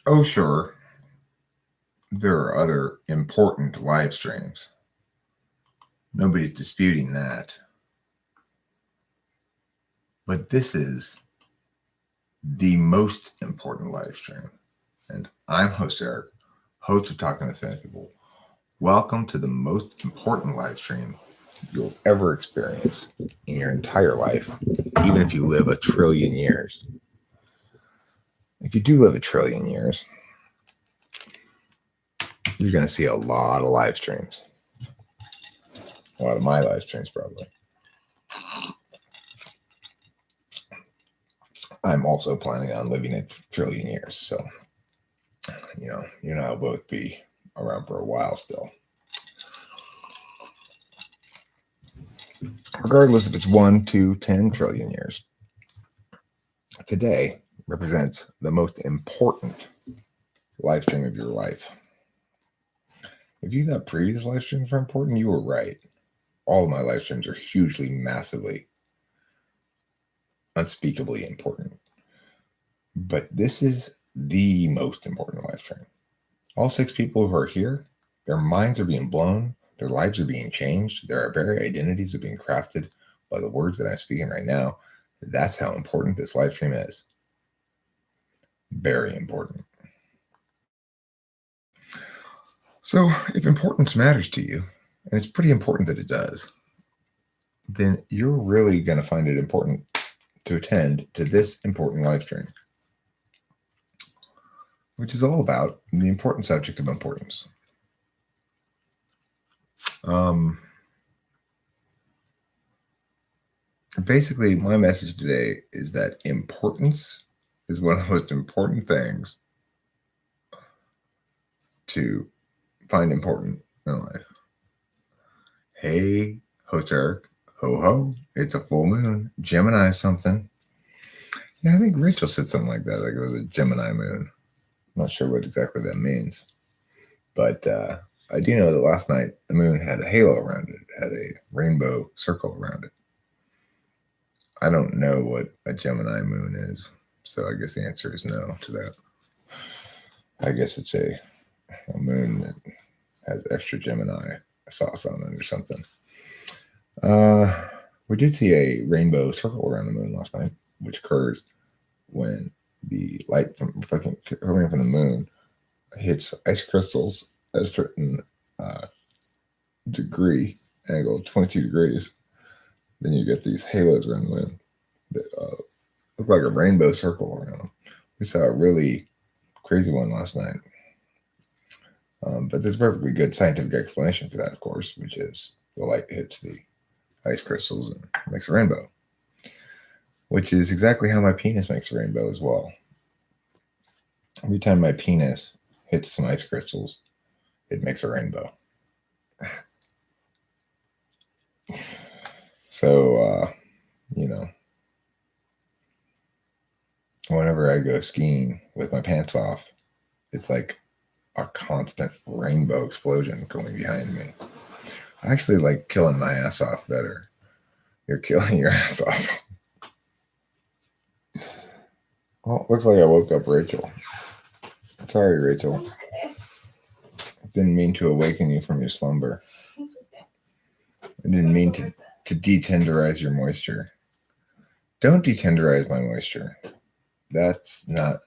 Oh, sure, there are other important live streams. Nobody's disputing that. But this is the most important live stream. And I'm host Eric, host of Talking with Famous People. Welcome to the most important live stream you'll ever experience in your entire life, even if you live a trillion years. If you do live a trillion years, you're going to see a lot of live streams. A lot of my live streams, probably. I'm also planning on living a trillion years. So, you and I'll both be around for a while still. Regardless if it's 1, 2, 10 trillion years, today represents the most important live stream of your life. If you thought previous live streams were important, you were right. All of my live streams are hugely, massively, unspeakably important. But this is the most important live stream. All 6 people who are here, their minds are being blown, their lives are being changed, their very identities are being crafted by the words that I'm speaking right now. That's how important this live stream is. Very important. So if importance matters to you, and it's pretty important that it does, then you're really going to find it important to attend to this important live stream, which is all about the important subject of importance. Basically, my message today is that importance is one of the most important things to find important in life. Hey, host Eric, ho ho, it's a full moon. Gemini something. Yeah, I think Rachel said something like that, like it was a Gemini moon. I'm not sure what exactly that means. But I do know that last night the moon had a halo around it, had a rainbow circle around it. I don't know what a Gemini moon is, so I guess the answer is no to that. I guess it's a moon that has extra Gemini sauce on it or something. We did see a rainbow circle around the moon last night, which occurs when the light coming from the moon hits ice crystals at a certain degree angle, 22 degrees. Then you get these halos around the moon that look like a rainbow circle around them. We saw a really crazy one last night. But there's a perfectly good scientific explanation for that, of course, which is the light hits the ice crystals and makes a rainbow, which is exactly how my penis makes a rainbow as well. Every time my penis hits some ice crystals, it makes a rainbow. So, whenever I go skiing with my pants off, it's like a constant rainbow explosion going behind me. I actually like killing my ass off better. You're killing your ass off. Well, looks like I woke up Rachel. Sorry, Rachel. Didn't mean to awaken you from your slumber. I didn't mean to detenderize your moisture. Don't detenderize my moisture. That's not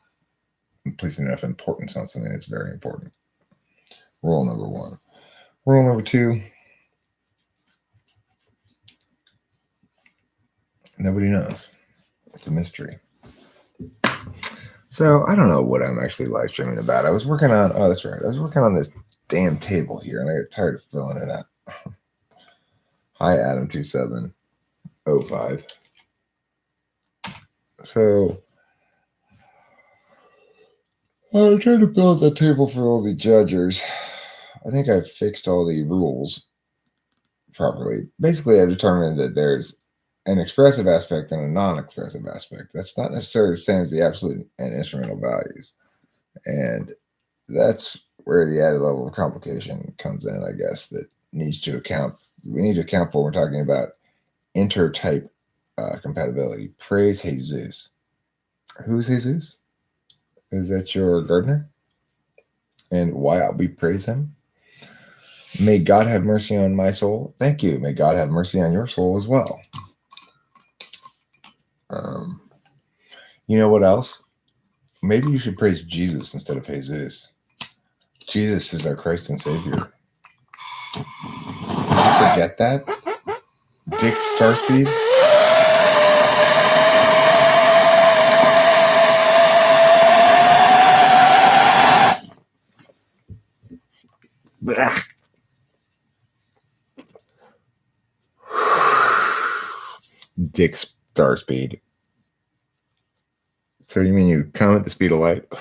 placing enough importance on something that's very important. Rule number 1. Rule number 2. Nobody knows. It's a mystery. So I don't know what I'm actually live streaming about. I was working on, oh, that's right. I was working on this damn table here and I got tired of filling it out. Hi, Adam2705. So I'm trying to fill out that table for all the judges. I think I've fixed all the rules properly. Basically, I've determined that there's an expressive aspect and a non-expressive aspect. That's not necessarily the same as the absolute and instrumental values. And that's where the added level of complication comes in, I guess, that we need to account for when we're talking about intertype compatibility. Praise Jesus. Who's Jesus? Is that your gardener? And why we praise him? May God have mercy on my soul. Thank you. May God have mercy on your soul as well. You know what else? Maybe you should praise Jesus instead of Jesus. Jesus is our Christ and Savior. Did you forget that? Dick Starspeed? Blech. Dick Starspeed. So you mean you come at the speed of light? That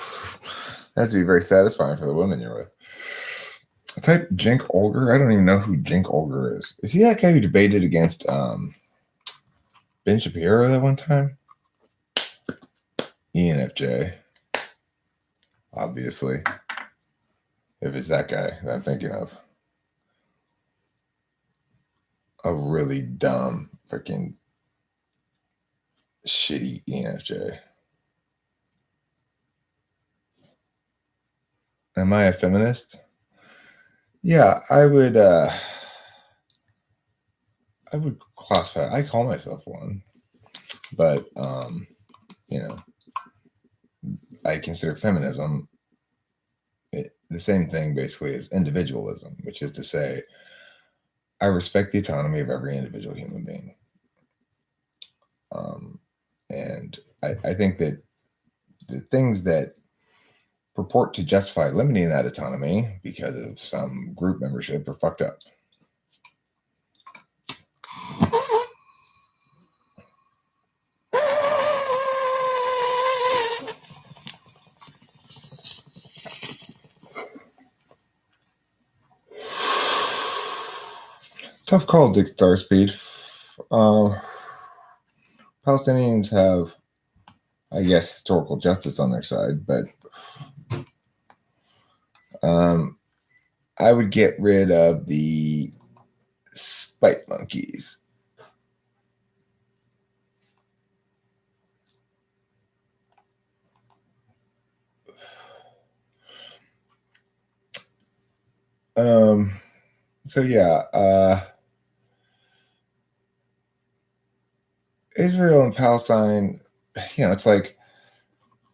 has to be very satisfying for the women you're with. Type Jink Olger. I don't even know who Jink Olger is. Is he that guy who debated against Ben Shapiro that one time? ENFJ. Obviously. If it's that guy that I'm thinking of. A really dumb, freaking shitty ENFJ. Am I a feminist? Yeah, I would classify. I call myself one, but I consider feminism the same thing basically as individualism, which is to say, I respect the autonomy of every individual human being, and I think that the things that purport to justify limiting that autonomy because of some group membership are fucked up. Tough call, Dick Starspeed. Palestinians have, I guess, historical justice on their side, but I would get rid of the spite monkeys. So yeah, Israel and Palestine, it's like,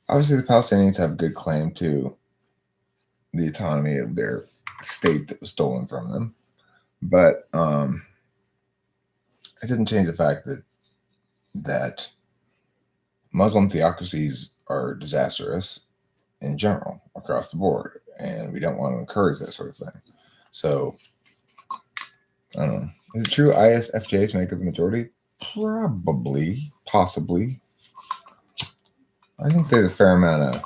obviously the Palestinians have a good claim to the autonomy of their state that was stolen from them. But it doesn't change the fact that Muslim theocracies are disastrous in general across the board, and we don't want to encourage that sort of thing. So, I don't know. Is it true ISFJs make up the majority? Probably, possibly. I think there's a fair amount of,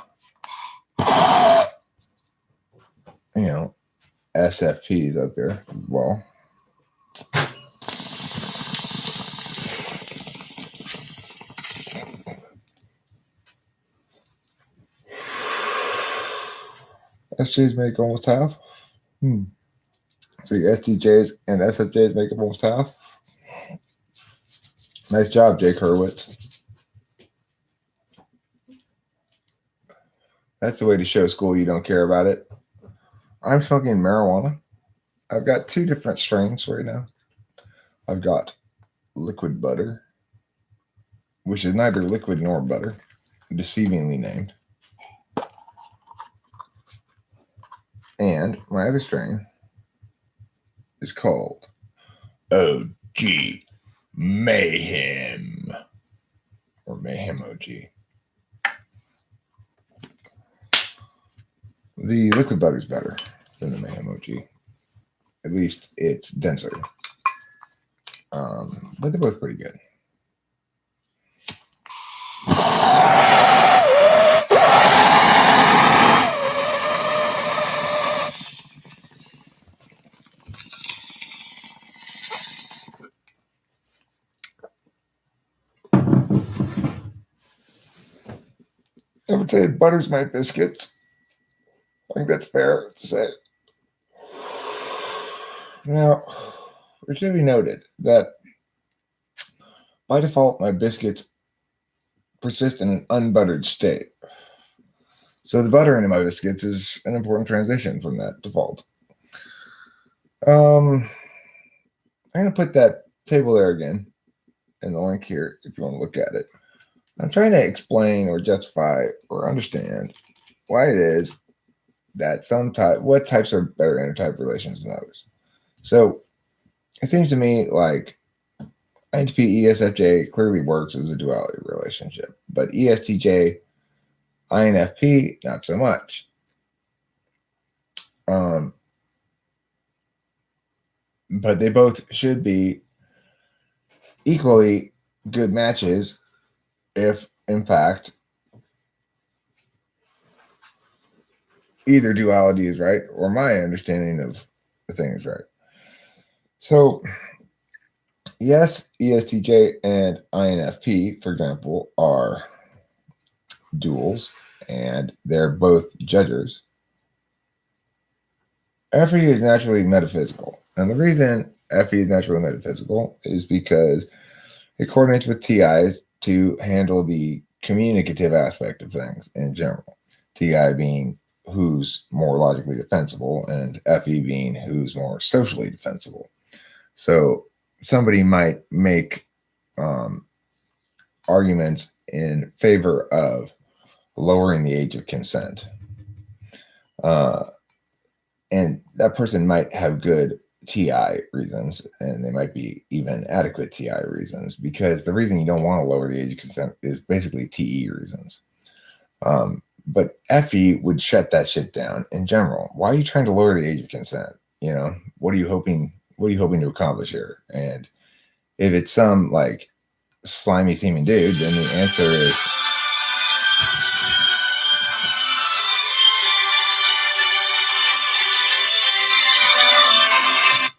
SFPs out there as well. SJs make almost half. So your STJs and SFJs make up almost half. Nice job, Jake Hurwitz. That's the way to show school you don't care about it. I'm smoking marijuana. I've got 2 different strains right now. I've got liquid butter, which is neither liquid nor butter, deceivingly named. And my other strain is called OG Mayhem, or Mayhem OG. The liquid butter is better than the Mayhem OG. At least it's denser. But they're both pretty good. I would say butter's my biscuit. I think that's fair to say. Now, it should be noted that by default, my biscuits persist in an unbuttered state. So the butter in my biscuits is an important transition from that default. I'm going to put that table there again in the link here if you want to look at it. I'm trying to explain or justify or understand why it is that what types are better intertype relations than others. So it seems to me like INTP ESFJ clearly works as a duality relationship, but ESTJ INFP not so much. But they both should be equally good matches if, in fact, either duality is right or my understanding of the thing is right. So, yes, ESTJ and INFP, for example, are duals, and they're both judgers. FE is naturally metaphysical. And the reason FE is naturally metaphysical is because it coordinates with TI to handle the communicative aspect of things in general. TI being who's more logically defensible, and FE being who's more socially defensible. So somebody might make arguments in favor of lowering the age of consent. And that person might have good TI reasons, and they might be even adequate TI reasons, because the reason you don't want to lower the age of consent is basically TE reasons. But FE would shut that shit down in general. Why are you trying to lower the age of consent? You know, what are you hoping to accomplish here? And if it's some like slimy seeming dude, then the answer is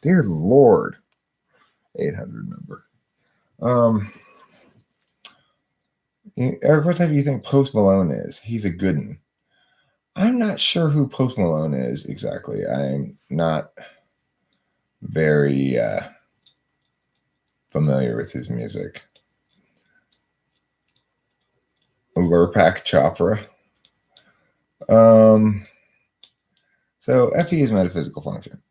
dear Lord, 800 number. Eric, what type do you think Post Malone is? He's a good one. I'm not sure who Post Malone is exactly. I'm not very familiar with his music. Lurpak Chopra. So FE is metaphysical function.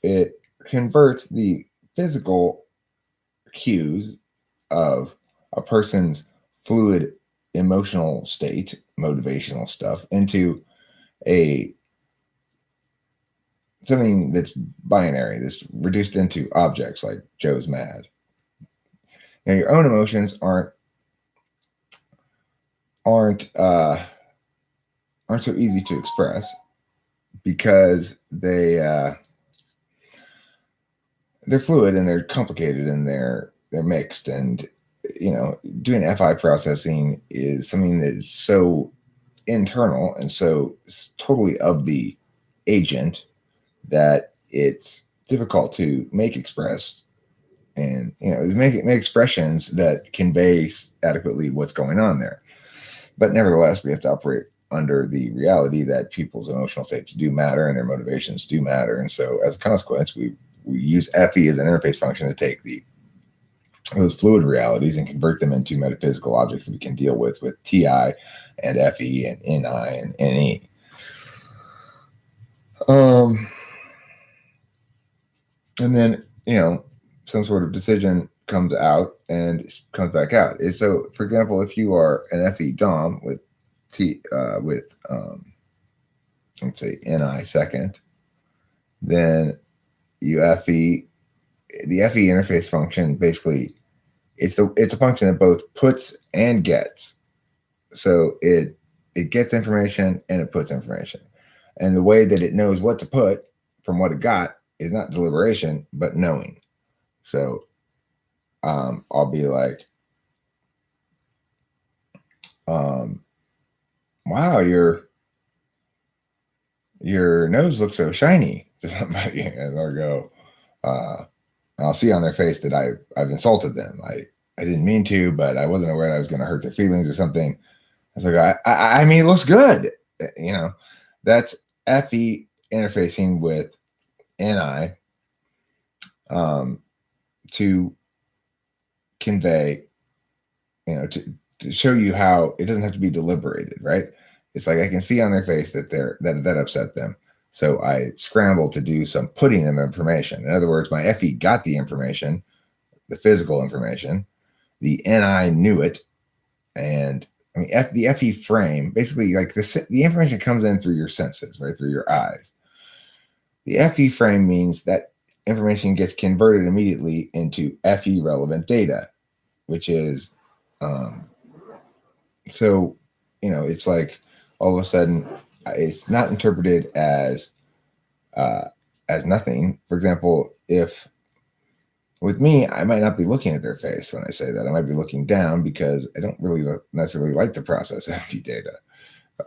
It converts the physical cues of a person's fluid emotional state, motivational stuff, into something that's binary, that's reduced into objects like Joe's mad. Now, your own emotions aren't so easy to express because they're fluid and they're complicated and they're mixed, and doing FI processing is something that's so internal and so totally of the agent that it's difficult to make expressed, and make expressions that convey adequately what's going on there. But nevertheless, we have to operate under the reality that people's emotional states do matter and their motivations do matter. And so as a consequence, we use FE as an interface function to take those fluid realities and convert them into metaphysical objects that we can deal with TI and FE and NI and NE. And then, some sort of decision comes out and comes back out. So, for example, if you are an FE DOM with let's say NI second, then the FE interface function basically it's a function that both puts and gets. So it gets information and it puts information, and the way that it knows what to put from what it got is not deliberation but knowing. So I'll be like, wow, your nose looks so shiny to somebody, and they'll go, I'll see on their face that I've insulted them. I didn't mean to, but I wasn't aware that I was going to hurt their feelings or something. So I mean, it looks good. That's FE interfacing with NI to convey, to show you how it doesn't have to be deliberated, right? It's like I can see on their face that that upset them. So I scrambled to do some putting of information. In other words, my FE got the information, the physical information. The NI knew it, and I mean the FE frame basically like the information comes in through your senses, right, through your eyes. The FE frame means that information gets converted immediately into FE relevant data, which is so it's like all of a sudden it's not interpreted as nothing. For example, if with me, I might not be looking at their face when I say that. I might be looking down because I don't really necessarily like to process FE data.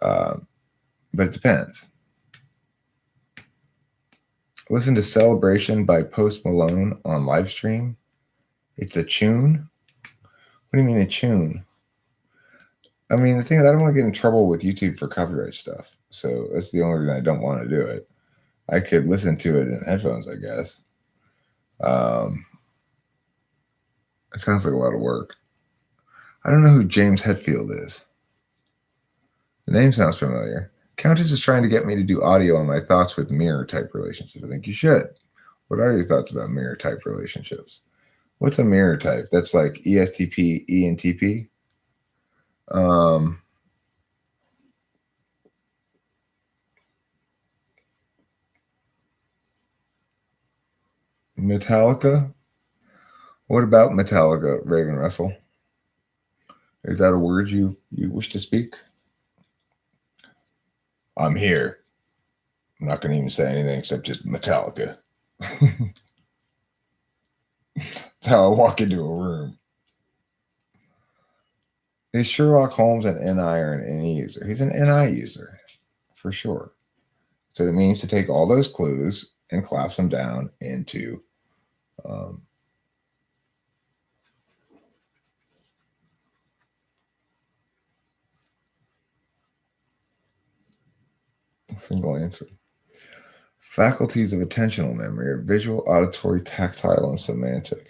But it depends. Listen to Celebration by Post Malone on Livestream. It's a tune. What do you mean a tune? I mean, the thing is, I don't want to get in trouble with YouTube for copyright stuff. So that's the only reason I don't want to do it. I could listen to it in headphones, I guess. It sounds like a lot of work. I don't know who James Hetfield is. The name sounds familiar. Countess is trying to get me to do audio on my thoughts with mirror type relationships. I think you should. What are your thoughts about mirror type relationships? What's a mirror type? That's like ESTP, ENTP. Metallica. What about Metallica, Raven Russell? Is that a word you wish to speak? I'm here. I'm not going to even say anything except just Metallica. That's how I walk into a room. Is Sherlock Holmes an NI or an NE user? He's an NI user, for sure. So it means to take all those clues and collapse them down into a single answer. Faculties of attentional memory are visual, auditory, tactile, and semantic.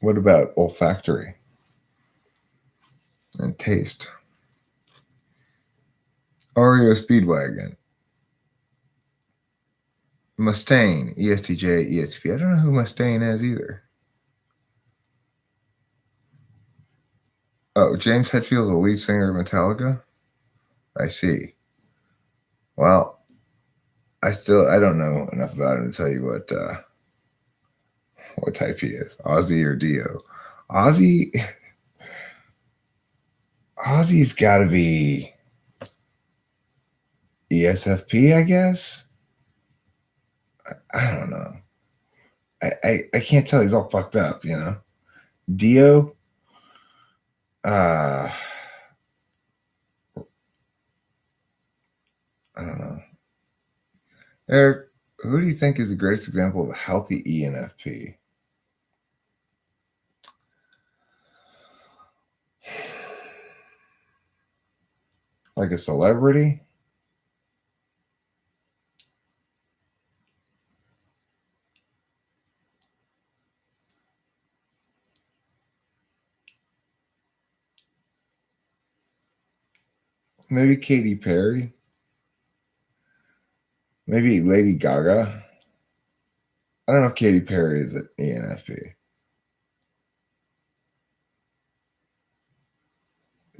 What about olfactory and taste? Oreo Speedwagon. Mustaine, ESTJ, ESTP. I don't know who Mustaine is either. Oh, James Hetfield, the lead singer of Metallica? I see. Well, I don't know enough about him to tell you what type he is. Ozzy or Dio? Ozzy's got to be ESFP, I guess. I don't know. I can't tell. He's all fucked up, Dio. I don't know. Eric, who do you think is the greatest example of a healthy ENFP? Like a celebrity? Maybe Katy Perry? Maybe Lady Gaga? I don't know if Katy Perry is an ENFP.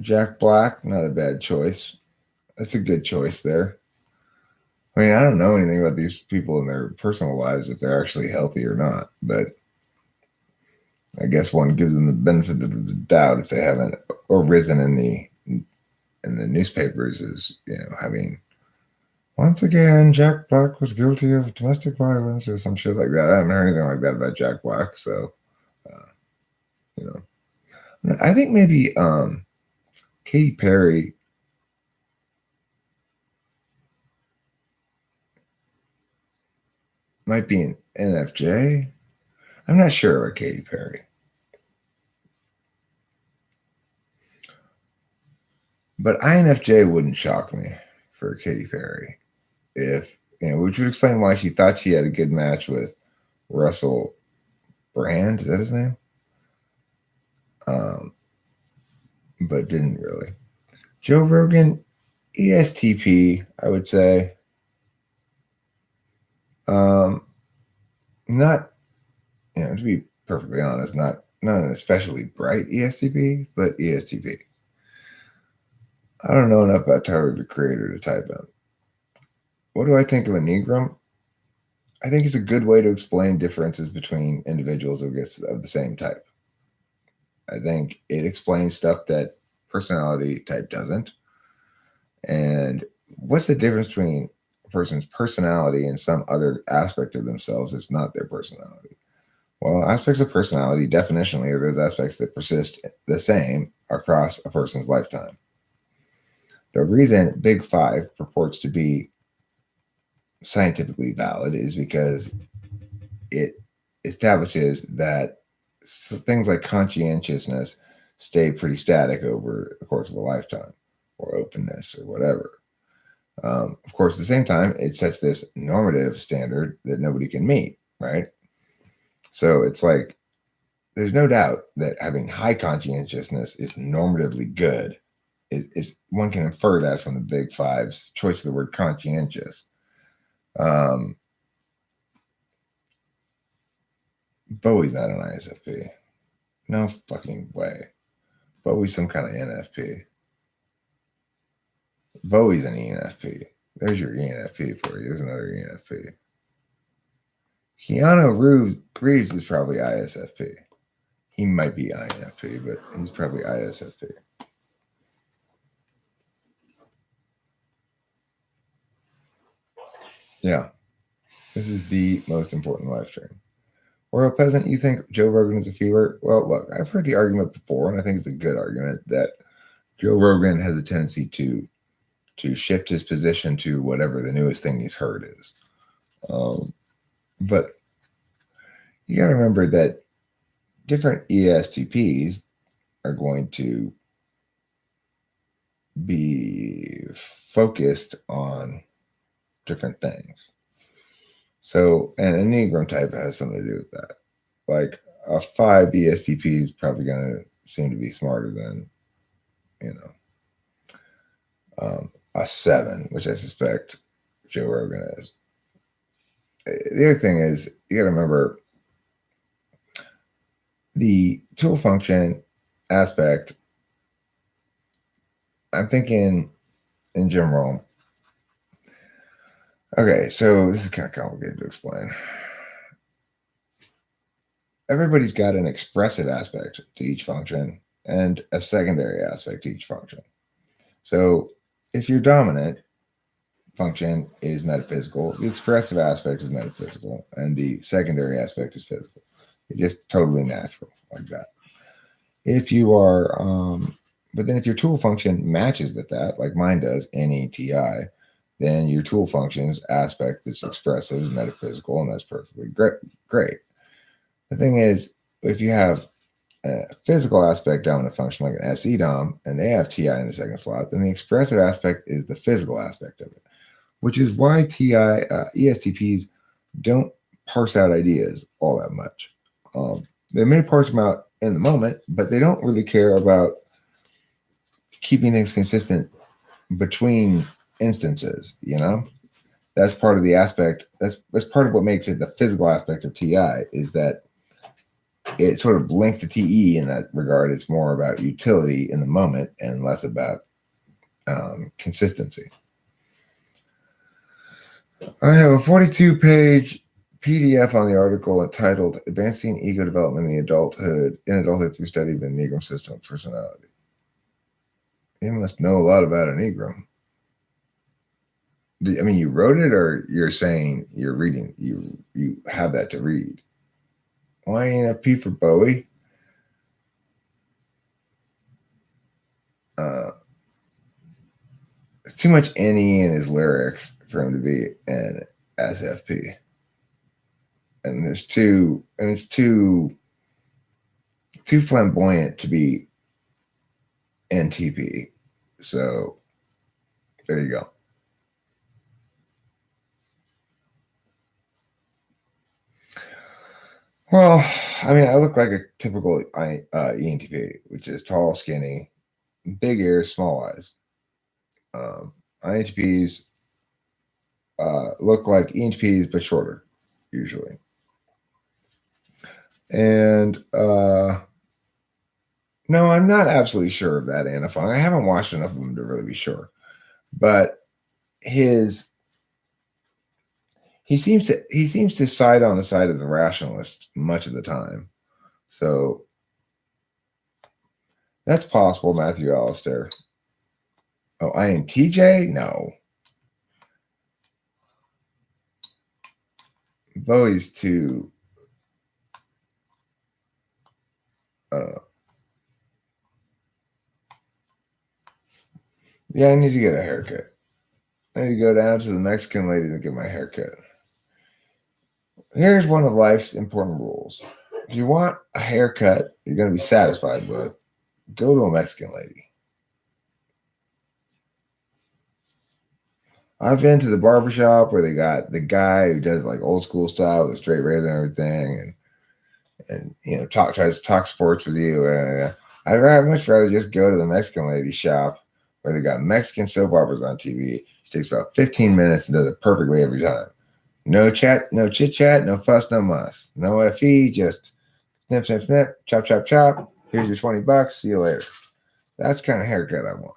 Jack Black, not a bad choice. That's a good choice there. I mean, I don't know anything about these people in their personal lives, if they're actually healthy or not, but I guess one gives them the benefit of the doubt if they haven't arisen in the newspapers as, having, once again, Jack Black was guilty of domestic violence or some shit like that. I haven't heard anything like that about Jack Black, so, I think maybe Katy Perry might be an NFJ. I'm not sure about Katy Perry. But INFJ wouldn't shock me for Katy Perry. If, which would explain why she thought she had a good match with Russell Brand. Is that his name? but didn't really. Joe Rogan, ESTP, I would say. Not, to be perfectly honest, not an especially bright ESTP, but ESTP. I don't know enough about Tyler, the Creator, to type in. What do I think of Enneagram? I think it's a good way to explain differences between individuals of the same type. I think it explains stuff that personality type doesn't. And what's the difference between a person's personality and some other aspect of themselves that's not their personality? Well, aspects of personality definitionally are those aspects that persist the same across a person's lifetime. The reason Big Five purports to be scientifically valid is because it establishes that things like conscientiousness stay pretty static over the course of a lifetime, or openness, or whatever. Of course, at the same time, it sets this normative standard that nobody can meet, right? So it's like, there's no doubt that having high conscientiousness is normatively good. One can infer that from the Big Five's choice of the word conscientious. Bowie's not an ISFP. No fucking way. Bowie's some kind of NFP. Bowie's an ENFP. There's your ENFP for you. There's another ENFP. Keanu Reeves is probably ISFP. He might be INFP, but he's probably ISFP. Yeah. This is the most important live stream. Royal Peasant, you think Joe Rogan is a feeler? Well, look, I've heard the argument before, and I think it's a good argument that Joe Rogan has a tendency to shift his position to whatever the newest thing he's heard is. But you got to remember that different ESTPs are going to be focused on different things. So, and an Enneagram type has something to do with that. Like a 5 ESTP is probably going to seem to be smarter than, a 7, which I suspect Joe Rogan is. The other thing is, you got to remember the tool function aspect. I'm thinking in general. Okay, so this is kind of complicated to explain. Everybody's got an expressive aspect to each function and a secondary aspect to each function. So if your dominant function is metaphysical, the expressive aspect is metaphysical, and the secondary aspect is physical. It's just totally natural like that. If you are, but then if your tool function matches with that, like mine does, NETI, then your tool function's aspect that's expressive is metaphysical, and that's perfectly great. The thing is, if you have a physical aspect dominant function like an SE-DOM, and they have TI in the second slot, then the expressive aspect is the physical aspect of it, which is why ESTPs don't parse out ideas all that much. They may parse them out in the moment, but they don't really care about keeping things consistent between instances, That's part of the aspect. That's part of what makes it the physical aspect of TI, is that it sort of links to TE in that regard. It's more about utility in the moment and less about consistency. I have a 42-page PDF on the article entitled "Advancing Ego Development in Adulthood through Study of the Enneagram System of Personality." You must know a lot about Enneagram. I mean, you wrote it, or you're saying you're reading? You have that to read. Why INFP for Bowie? It's too much NE in his lyrics for him to be an SFP. And it's too flamboyant to be NTP. So there you go. Well, I mean, I look like a typical ENTP, which is tall, skinny, big ears, small eyes. INTPs look like ENTPs, but shorter, usually. And no, I'm not absolutely sure of that Antiphon. I haven't watched enough of him to really be sure. But he seems to side on the side of the rationalist much of the time. So that's possible, Matthew Alistair. Oh, INTJ? No. Bowie's too yeah, I need to get a haircut. I need to go down to the Mexican lady to get my haircut. Here's one of life's important rules. If you want a haircut you're going to be satisfied with, go to a Mexican lady. I've been to the barbershop where they got the guy who does like old school style with a straight razor and everything, and tries to talk sports with you. I'd much rather just go to the Mexican lady shop where they got Mexican soap operas on TV. It takes about 15 minutes and does it perfectly every time. No chat, no chit chat, no fuss, no muss. No FE, just snip, snip, snip, chop, chop, chop. Here's your $20. See you later. That's the kind of haircut I want.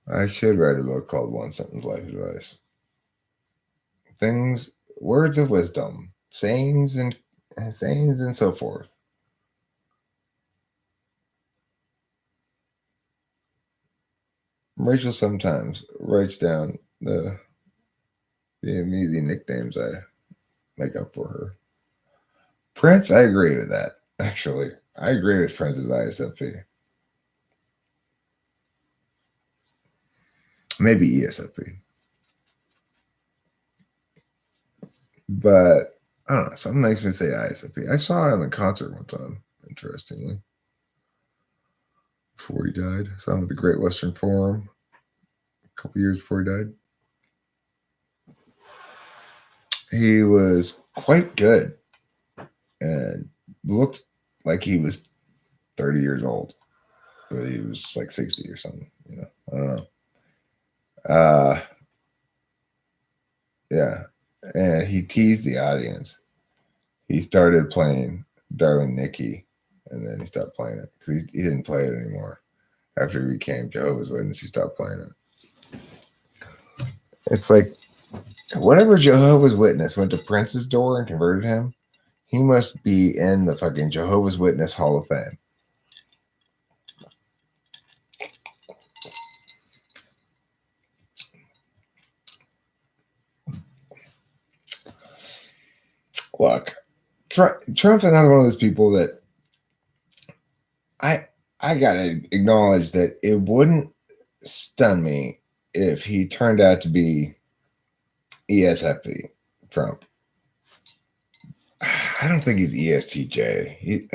I should write a book called One Sentence Life Advice. Words of wisdom, sayings and so forth. Rachel sometimes writes down the amusing nicknames I make up for her. Prince, I agree with that. Actually, I agree with Prince's ISFP. Maybe ESFP. But I don't know. Something makes me say ISFP. I saw him in concert one time, interestingly. Before he died. I saw him at the Great Western Forum a couple years before he died. He was quite good and looked like he was 30 years old, but he was like 60 or something. I don't know. Yeah, and he teased the audience. He started playing Darling Nikki, and then he stopped playing it because he didn't play it anymore. After he became Jehovah's Witness, he stopped playing it. It's like whatever Jehovah's Witness went to Prince's door and converted him, he must be in the fucking Jehovah's Witness Hall of Fame. Look, Trump's another one of those people that I gotta acknowledge that it wouldn't stun me if he turned out to be ESFP Trump. I don't think he's ESTJ. He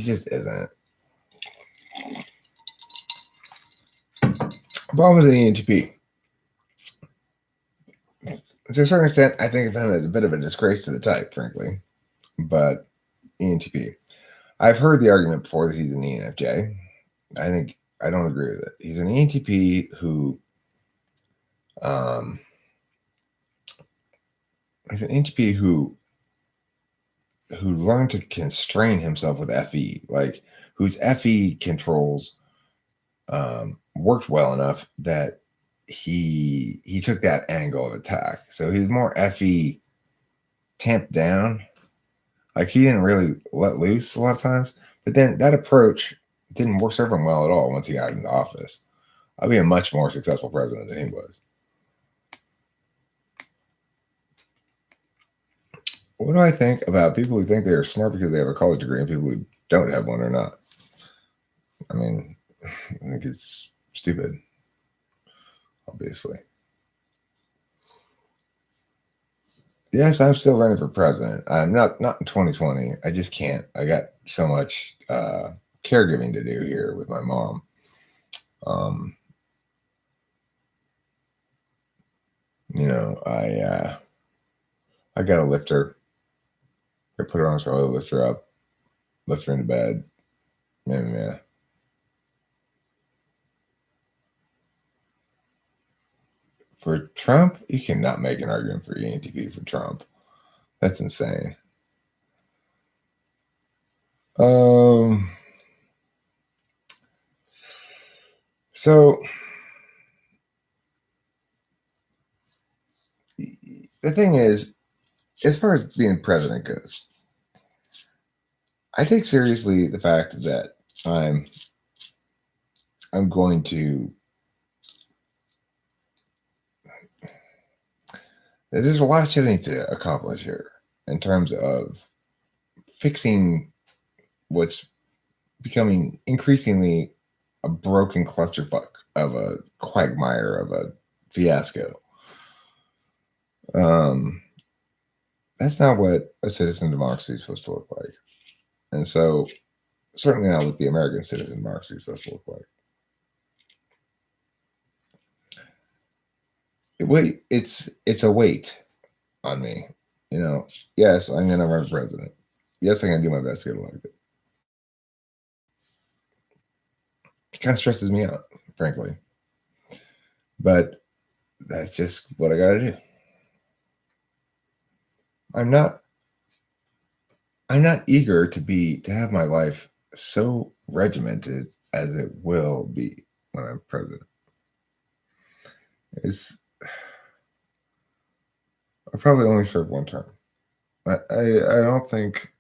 just isn't. Bob was an ENTP. To a certain extent, I think of him as a bit of a disgrace to the type, frankly. But ENTP. I've heard the argument before that he's an ENFJ. I don't agree with it. He's an ENTP who he's an ENTP who learned to constrain himself with FE, like whose FE controls worked well enough that he took that angle of attack. So he was more FE tamped down. Like he didn't really let loose a lot of times. But then that approach didn't work serve him well at all once he got into office. I'd be a much more successful president than he was. What do I think about people who think they are smart because they have a college degree and people who don't have one or not? I think it's stupid, obviously. Yes, I'm still running for president. I'm not in 2020. I just can't. I got so much caregiving to do here with my mom. You know, I got to lift her. I put her on her shoulder, lift her up, lift her into bed. Yeah. For Trump, you cannot make an argument for ENTP for Trump. That's insane. So the thing is, as far as being president goes, I take seriously the fact that I'm going to. There's a lot of shit I need to accomplish here in terms of fixing what's becoming increasingly a broken clusterfuck of a quagmire of a fiasco. That's not what a citizen democracy is supposed to look like. And so, certainly not what the American citizen democracy is supposed to look like. It's a weight on me. You know, yes, I'm going to run for president. Yes, I'm going to do my best to get elected. It kind of stresses me out, frankly. But that's just what I got to do. I'm not eager to have my life so regimented as it will be when I'm president. I probably only serve one term. I don't think.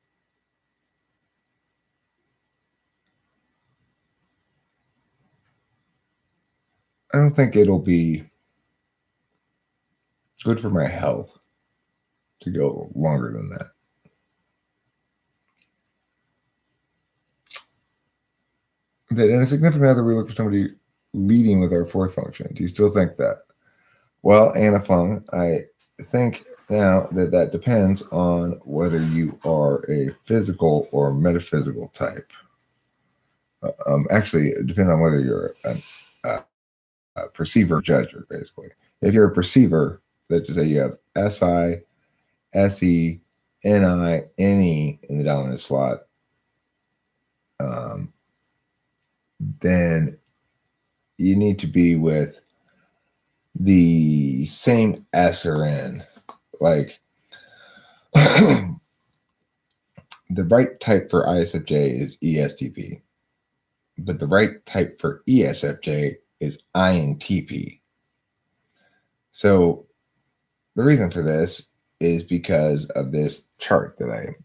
I don't think it'll be good for my health to go longer than that. That in a significant other, we look for somebody leading with our fourth function. Do you still think that? Well, Antiphon, I think now that depends on whether you are a physical or metaphysical type. Actually, it depends on whether you're a perceiver or judger, basically. If you're a perceiver, that's to say you have SI, SE, NI, NE in the dominant slot, then you need to be with the same S or N. Like the right type for ISFJ is ESTP, but the right type for ESFJ is INTP. So the reason for this is because of this chart that I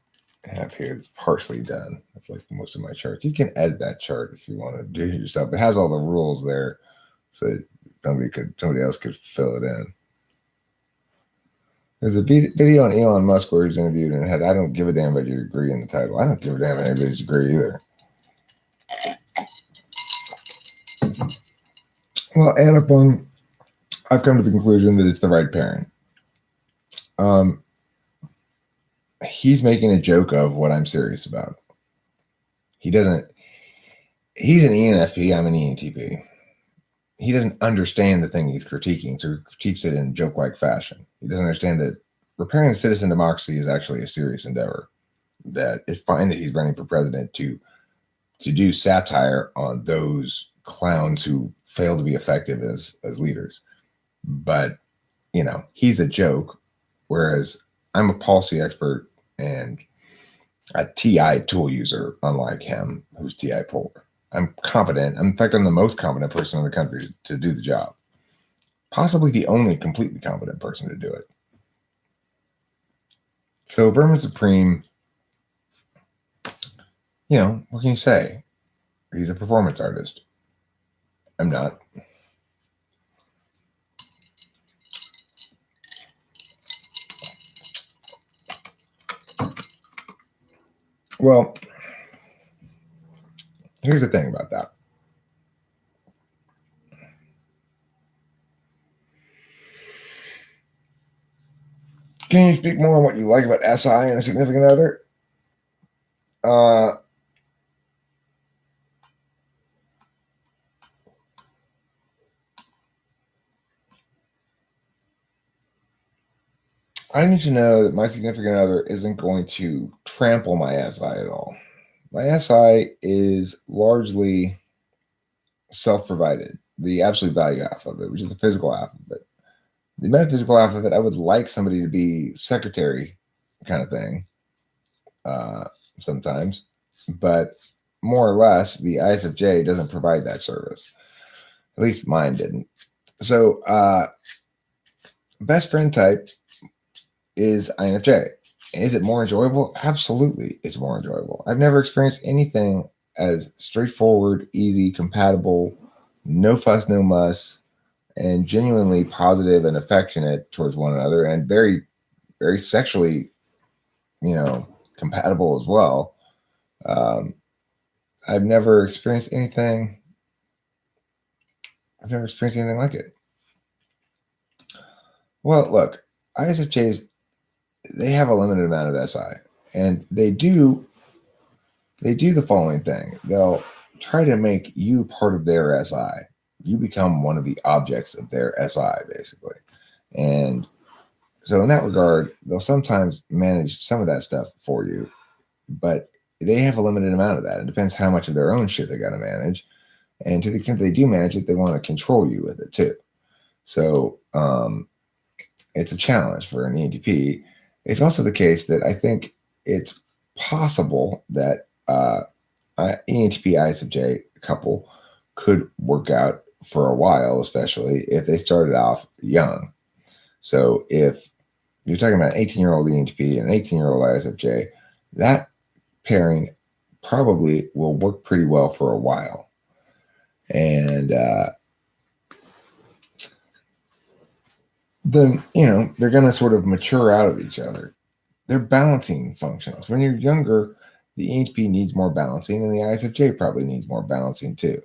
have here. It's partially done. It's like most of my charts. You can edit that chart if you want to do it yourself. It has all the rules there, so somebody else could fill it in. There's a video on Elon Musk where he's interviewed and had, "I don't give a damn about your degree" in the title. I don't give a damn about anybody's degree either. Well, Antiphon, I've come to the conclusion that it's the right parent. He's making a joke of what I'm serious about. He's an ENFP, I'm an ENTP. He doesn't understand the thing he's critiquing, so he critiques it in joke-like fashion. He doesn't understand that repairing citizen democracy is actually a serious endeavor. That it's fine that he's running for president to do satire on those clowns who fail to be effective as leaders. But, you know, he's a joke, whereas I'm a policy expert and a TI tool user, unlike him, who's TI polar. I'm competent. In fact, I'm the most competent person in the country to do the job. Possibly the only completely competent person to do it. So Vermin Supreme, you know, what can you say? He's a performance artist. I'm not. Well, here's the thing about that. Can you speak more on what you like about SI and a significant other? I need to know that my significant other isn't going to trample my SI at all. My SI is largely self-provided, the absolute value half of it, which is the physical half of it. The metaphysical half of it, I would like somebody to be secretary kind of thing sometimes, but more or less, the ISFJ doesn't provide that service. At least mine didn't. So best friend type is INFJ. Is it more enjoyable? Absolutely, it's more enjoyable. I've never experienced anything as straightforward, easy, compatible, no fuss, no muss, and genuinely positive and affectionate towards one another, and very, very sexually, compatible as well. I've never experienced anything. I've never experienced anything like it. Well, look, ISFJs, they have a limited amount of SI, and they do the following thing. They'll try to make you part of their SI. You become one of the objects of their SI, basically. And so in that regard, they'll sometimes manage some of that stuff for you, but they have a limited amount of that. It depends how much of their own shit they got to manage. And to the extent they do manage it, they want to control you with it too. So it's a challenge for an ENTP. It's also the case that I think it's possible that ENTP ISFJ couple could work out for a while, especially if they started off young. So if you're talking about an 18-year-old ENTP and an 18-year-old ISFJ, that pairing probably will work pretty well for a while. And then, they're going to sort of mature out of each other. They're balancing functions. When you're younger, the ENTP needs more balancing, and the ISFJ probably needs more balancing too.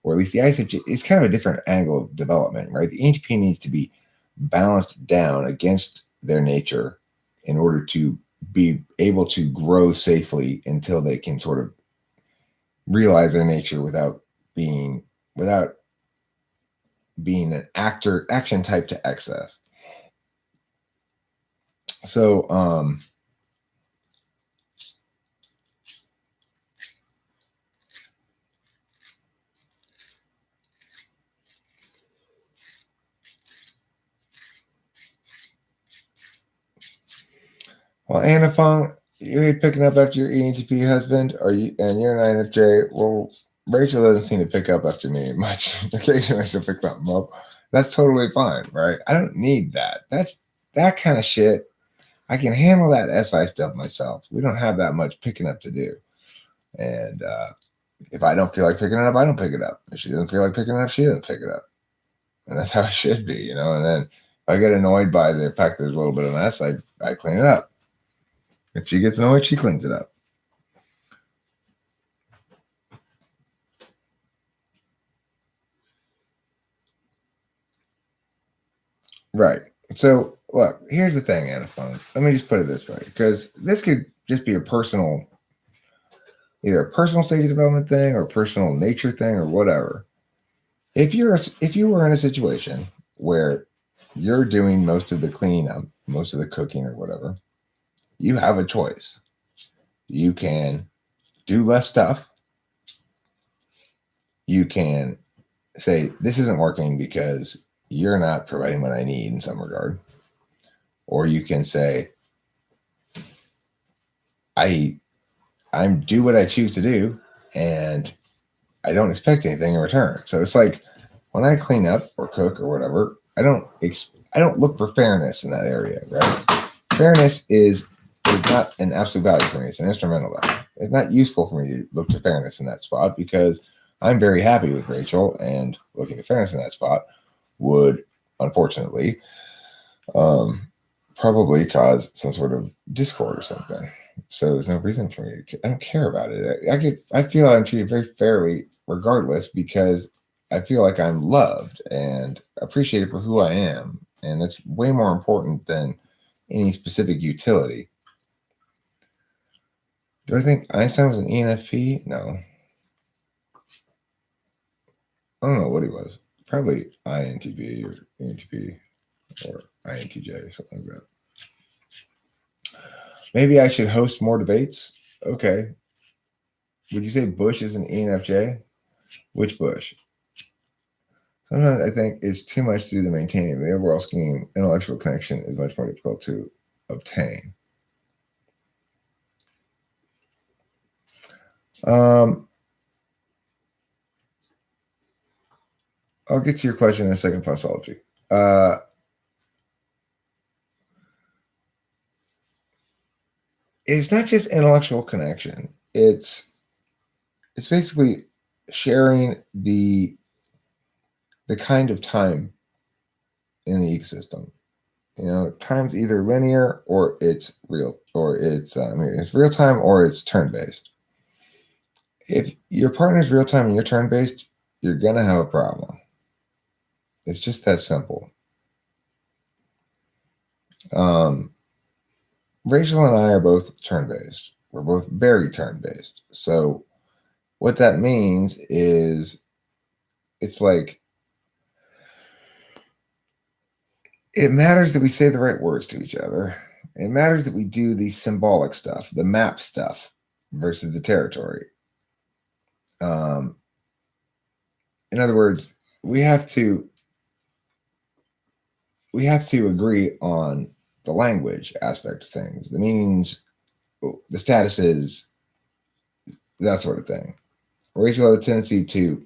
Or at least the ISFJ is kind of a different angle of development, right? The ENTP needs to be balanced down against their nature in order to be able to grow safely until they can sort of realize their nature without being an action type to excess. So well, Antiphon, you ain't picking up after your ENTP husband, and you're an INFJ. Well, Rachel doesn't seem to pick up after me much. Occasionally she'll pick something up. That's totally fine, right? I don't need that. That's that kind of shit. I can handle that SI stuff myself. We don't have that much picking up to do. And if I don't feel like picking it up, I don't pick it up. If she doesn't feel like picking it up, she doesn't pick it up. And that's how it should be, And then if I get annoyed by the fact that there's a little bit of mess, I clean it up. If she gets annoyed, she cleans it up. Right. So, look, here's the thing, Antiphon. Let me just put it this way, because this could just be either a personal stage of development thing or a personal nature thing or whatever. If you were in a situation where you're doing most of the cleaning up, most of the cooking or whatever, you have a choice. You can do less stuff. You can say, this isn't working because you're not providing what I need in some regard. Or you can say, I do what I choose to do and I don't expect anything in return. So it's like when I clean up or cook or whatever, I don't look for fairness in that area, right? Fairness is not an absolute value for me. It's an instrumental value. It's not useful for me to look to fairness in that spot because I'm very happy with Rachel, and looking to fairness in that spot would, unfortunately, probably cause some sort of discord or something. So there's no reason for me I don't care about it. I feel I'm treated very fairly regardless because I feel like I'm loved and appreciated for who I am. And that's way more important than any specific utility. Do I think Einstein was an ENFP? No. I don't know what he was. Probably INTP or ENTP or INTJ or something like that. Maybe I should host more debates. Okay. Would you say Bush is an ENFJ? Which Bush? Sometimes I think it's too much to do the maintaining. The overall scheme, intellectual connection is much more difficult to obtain. I'll get to your question in a second, Fossology. It's not just intellectual connection. It's basically sharing the kind of time in the ecosystem. You know, time's either linear or it's real, or it's it's real time or it's turn based. If your partner's real time and you're turn based, you're gonna have a problem. It's just that simple. Rachel and I are both turn based. We're both very turn based. So what that means is it's like it matters that we say the right words to each other. It matters that we do the symbolic stuff, the map stuff versus the territory. In other words, we have to agree on the language aspect of things, the meanings, the statuses, that sort of thing. Rachel has a tendency to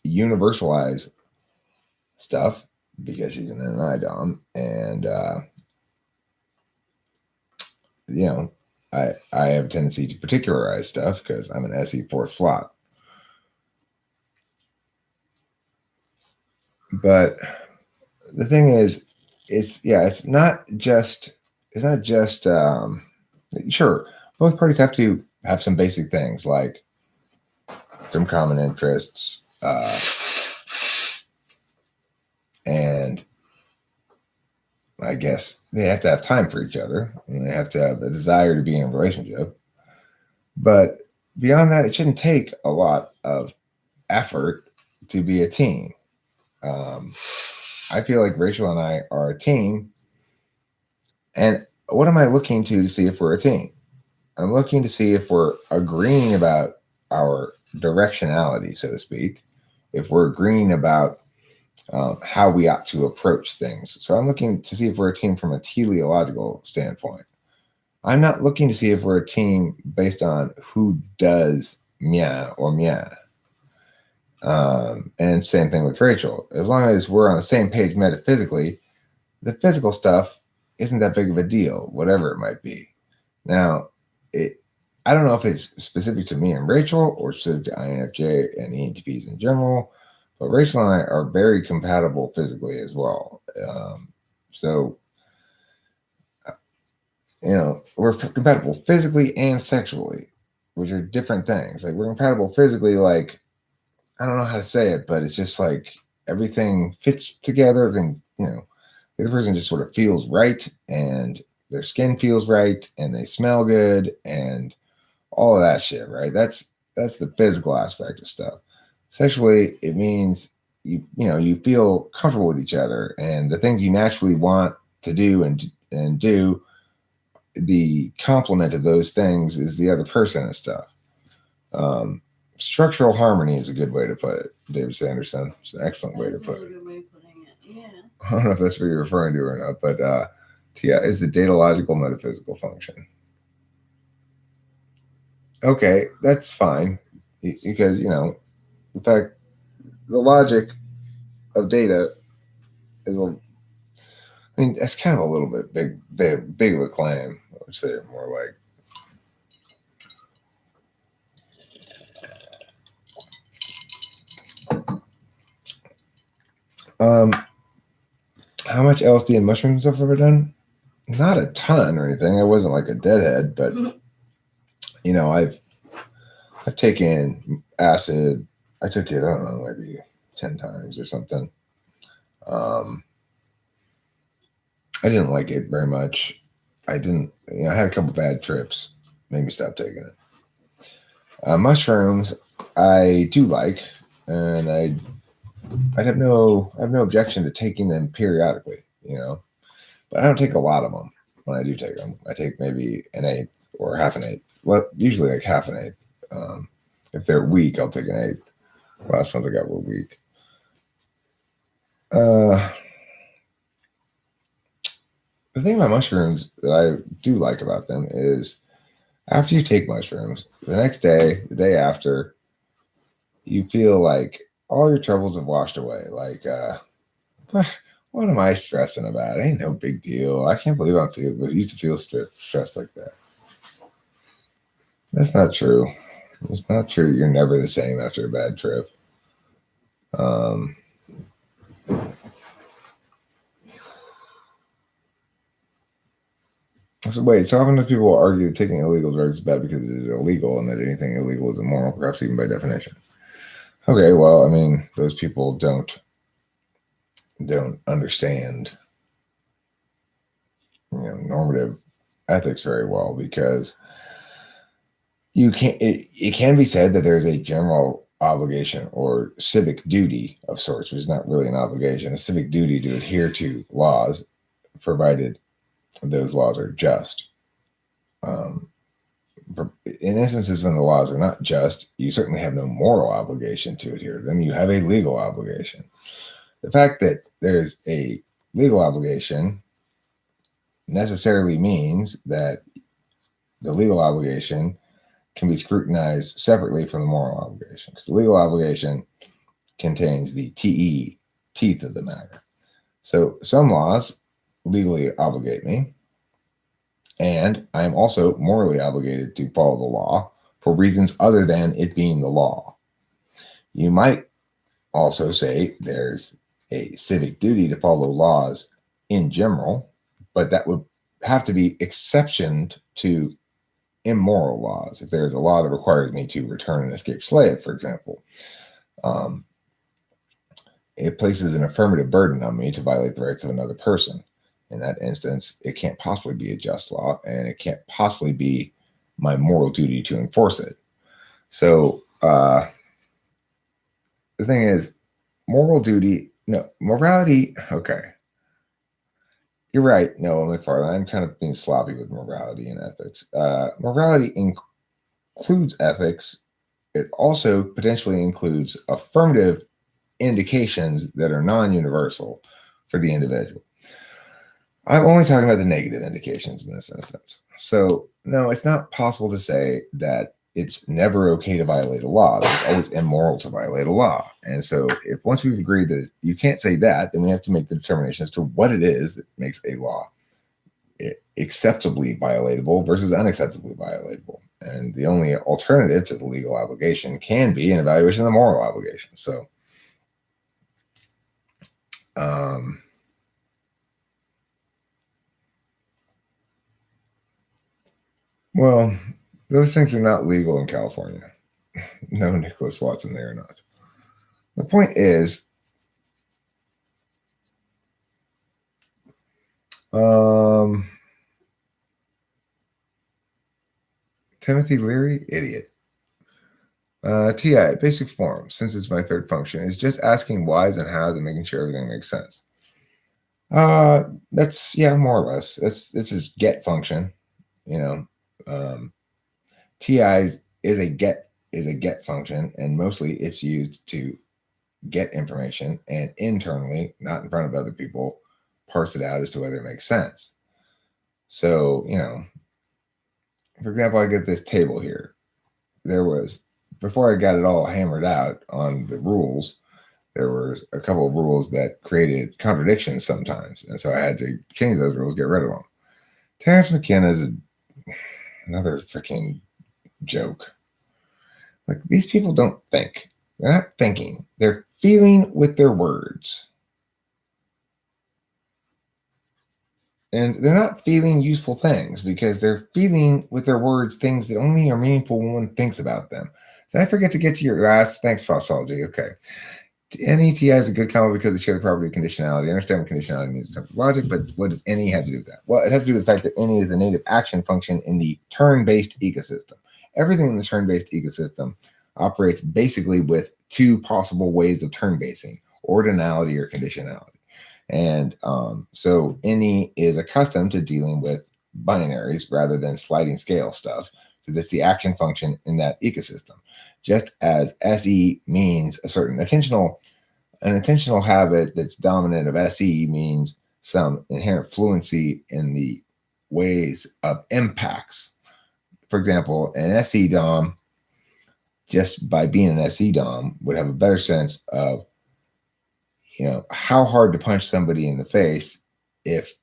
universalize stuff because she's an NI-DOM, and I have a tendency to particularize stuff because I'm an SE4 slot. But the thing is, it's not just sure, both parties have to have some basic things like some common interests, and I guess they have to have time for each other, and they have to have a desire to be in a relationship. But beyond that, it shouldn't take a lot of effort to be a team. I feel like Rachel and I are a team. And what am I looking to see if we're a team? I'm looking to see if we're agreeing about our directionality, so to speak, if we're agreeing about how we ought to approach things. So I'm looking to see if we're a team from a teleological standpoint. I'm not looking to see if we're a team based on who does meh or meh. And same thing with Rachel. As long as we're on the same page metaphysically, the physical stuff isn't that big of a deal, whatever it might be. Now, I don't know if it's specific to me and Rachel or specific to INFJ and ENTPs in general, but Rachel and I are very compatible physically as well. So, we're compatible physically and sexually, which are different things. Like, we're compatible physically, like, I don't know how to say it, but it's just like everything fits together. Everything, the other person just sort of feels right, and their skin feels right, and they smell good, and all of that shit, right? That's the physical aspect of stuff. Sexually, it means you feel comfortable with each other, and the things you naturally want to do and do, the complement of those things is the other person and stuff. Structural harmony is a good way to put it, David Sanderson. It's an excellent way to put it. Good way of putting it. Yeah. I don't know if that's what you're referring to or not, but TIA is the datalogical metaphysical function. Okay, that's fine, because in fact, the logic of data is that's kind of a little bit big of a claim. I would say more like how much LSD and mushrooms have I ever done? Not a ton or anything. I wasn't like a deadhead, but I've taken acid. I took it, I don't know, maybe 10 times or something. I didn't like it very much. I didn't, I had a couple bad trips, made me stop taking it. Mushrooms, I do like, and I have no objection to taking them periodically, but I don't take a lot of them. When I do take them, I take maybe an eighth or half an eighth. Well, usually like half an eighth. If they're weak, I'll take an eighth. Last ones I got were weak. The thing about mushrooms that I do like about them is after you take mushrooms, the next day, the day after, you feel like all your troubles have washed away. Like, what am I stressing about? It ain't no big deal. I can't believe used to feel stressed like that. That's not true. It's not true. You're never the same after a bad trip. So wait, so often people argue that taking illegal drugs is bad because it is illegal and that anything illegal is immoral, perhaps even by definition. Okay, well, I mean, those people don't understand, normative ethics very well, because you can't. It can be said that there's a general obligation or civic duty of sorts, which is not really an obligation, a civic duty to adhere to laws, provided those laws are just. In instances when the laws are not just, you certainly have no moral obligation to adhere to them. You have a legal obligation. The fact that there's a legal obligation necessarily means that the legal obligation can be scrutinized separately from the moral obligation, because the legal obligation contains the teeth of the matter. So some laws legally obligate me, and I am also morally obligated to follow the law for reasons other than it being the law. You might also say there's a civic duty to follow laws in general, but that would have to be exceptioned to immoral laws. If there's a law that requires me to return an escaped slave, for example, it places an affirmative burden on me to violate the rights of another person. In that instance, it can't possibly be a just law, and it can't possibly be my moral duty to enforce it. So the thing is, morality, okay. You're right, Noah McFarlane. I'm kind of being sloppy with morality and ethics. Morality includes ethics. It also potentially includes affirmative indications that are non-universal for the individual. I'm only talking about the negative indications in this instance. So, no, it's not possible to say that it's never okay to violate a law. It's always immoral to violate a law. And so once we've agreed that you can't say that, then we have to make the determination as to what it is that makes a law acceptably violatable versus unacceptably violatable. And the only alternative to the legal obligation can be an evaluation of the moral obligation. So, well, those things are not legal in California. No, Nicholas Watson, they are not. The point is, Timothy Leary, idiot. TI, basic form, since it's my third function, is just asking whys and hows and making sure everything makes sense. That's, more or less. It's a get function, TI is a get function, and mostly it's used to get information and internally, not in front of other people, parse it out as to whether it makes sense. So, for example, I get this table here. Before I got it all hammered out on the rules, there were a couple of rules that created contradictions sometimes. And so I had to change those rules, get rid of them. Terence McKenna is another freaking joke. Like, these people don't think. They're not thinking. They're feeling with their words. And they're not feeling useful things because they're feeling with their words things that only are meaningful when one thinks about them. Did I forget to get to your last? Thanks, Fossology. Okay. NETI is a good combo because they share the property of conditionality. I understand what conditionality means in terms of logic, but what does NE have to do with that? Well, it has to do with the fact that NE is the native action function in the turn-based ecosystem. Everything in the turn-based ecosystem operates basically with two possible ways of turn-basing, ordinality or conditionality. And so NE is accustomed to dealing with binaries rather than sliding scale stuff, because it's the action function in that ecosystem. Just as SE means a certain an intentional habit that's dominant of SE means some inherent fluency in the ways of impacts. For example, an SE DOM, just by being an SE DOM, would have a better sense of, how hard to punch somebody in the face if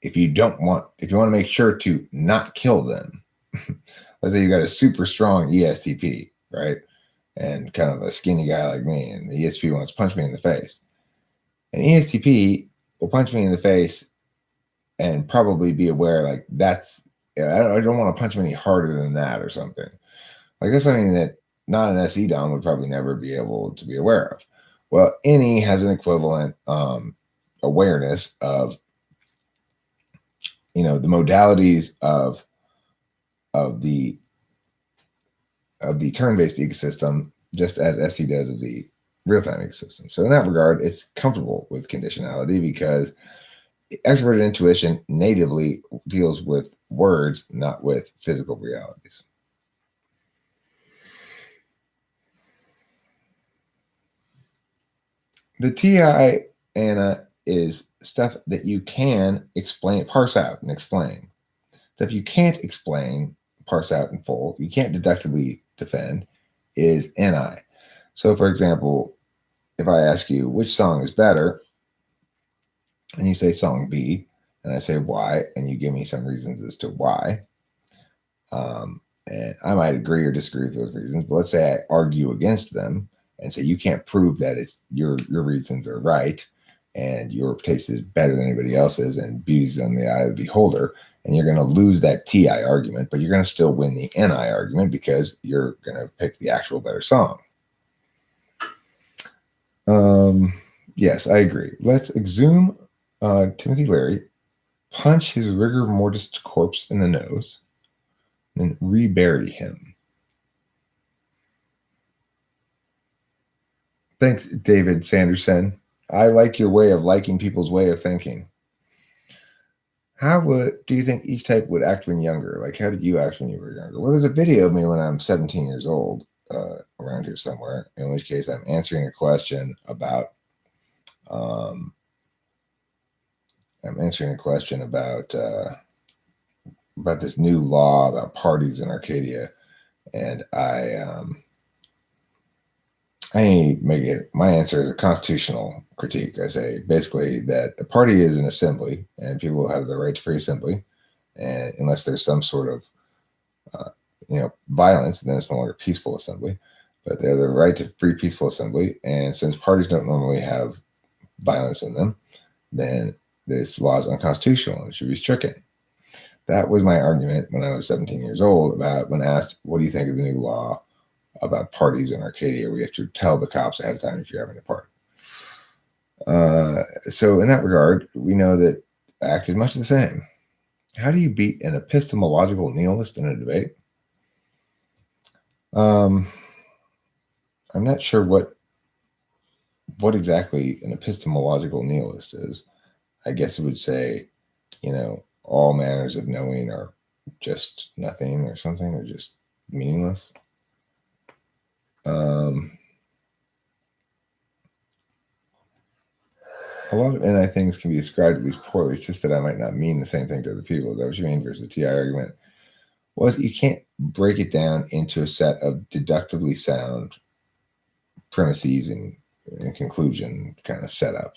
you want to make sure to not kill them. Let's say you got a super strong ESTP, right? And kind of a skinny guy like me, and the ESTP wants to punch me in the face. An ESTP will punch me in the face and probably be aware, like, I don't want to punch him any harder than that or something. Like, that's something that not an SE DOM would probably never be able to be aware of. Well, NE has an equivalent awareness of, the modalities of the turn-based ecosystem, just as SE does of the real-time ecosystem. So in that regard, it's comfortable with conditionality because extroverted intuition natively deals with words, not with physical realities. The TI ANA is stuff that you can parse out and explain. Stuff you can't explain, parse out in full, you can't deductively defend, is NI. So, for example, if I ask you which song is better, and you say song B, and I say why, and you give me some reasons as to why, and I might agree or disagree with those reasons, but let's say I argue against them and say you can't prove that your reasons are right, and your taste is better than anybody else's, and beauty's in the eye of the beholder, and you're going to lose that TI argument, but you're going to still win the NI argument because you're going to pick the actual better song. Yes, I agree. Let's exhume Timothy Leary, punch his rigor mortis corpse in the nose, then rebury him. Thanks, David Sanderson. I like your way of liking people's way of thinking. How do you think each type would act when younger? Like, how did you act when you were younger? Well, there's a video of me when I'm 17 years old around here somewhere, in which case I'm answering a question about this new law about parties in Arcadia, and my answer is a constitutional critique. I say basically that a party is an assembly, and people have the right to free assembly, and unless there's some sort of violence, then it's no longer peaceful assembly. But they have the right to free peaceful assembly, and since parties don't normally have violence in them, then this law is unconstitutional and should be stricken. That was my argument when I was 17 years old about when asked, what do you think of the new law about parties in Arcadia? We have to tell the cops ahead of time if you're having a party. So in that regard, we know that I acted much the same. How do you beat an epistemological nihilist in a debate? I'm not sure what exactly an epistemological nihilist is. I guess it would say, all manners of knowing are just nothing or something, or just meaningless. A lot of NI things can be described at least poorly. It's just that I might not mean the same thing to other people. Is that what you mean versus the TI argument? Well, you can't break it down into a set of deductively sound premises and conclusion kind of setup,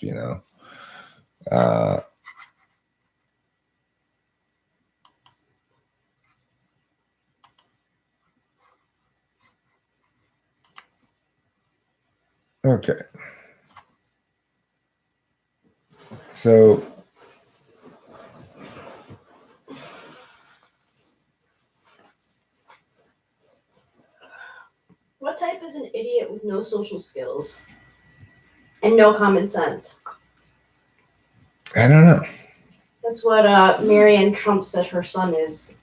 Okay. So what type is an idiot with no social skills and no common sense. I don't know. That's what Marianne Trump said her son is.